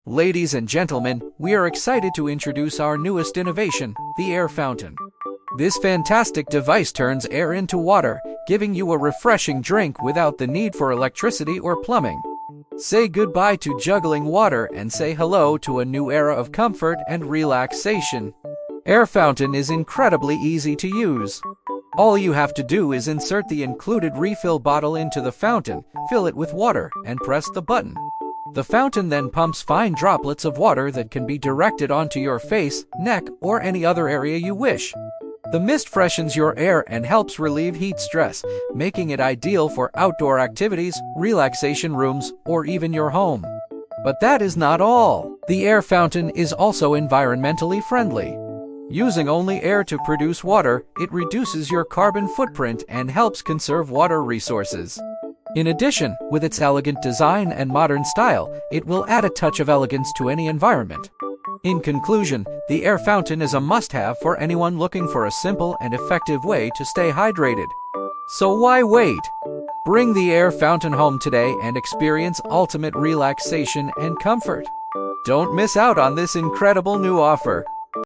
Ladies and gentlemen, we are excited to introduce our newest innovation, the air fountain. This fantastic device turns air into water, giving you a refreshing drink without the need for electricity or plumbing. Say goodbye to juggling water and say hello to a new era of comfort and relaxation. Air fountain is incredibly easy to use. All you have to do is insert the included refill bottle into the fountain, fill it with water, and press the button. The fountain then pumps fine droplets of water that can be directed onto your face, neck, or any other area you wish. The mist freshens your air and helps relieve heat stress, making it ideal for outdoor activities, relaxation rooms, or even your home. But that is not all. The air fountain is also environmentally friendly. Using only air to produce water, it reduces your carbon footprint and helps conserve water resources. In addition, with its elegant design and modern style, it will add a touch of elegance to any environment. In conclusion, the air fountain is a must-have for anyone looking for a simple and effective way to stay hydrated. So why wait? Bring the air fountain home today and experience ultimate relaxation and comfort. Don't miss out on this incredible new offer.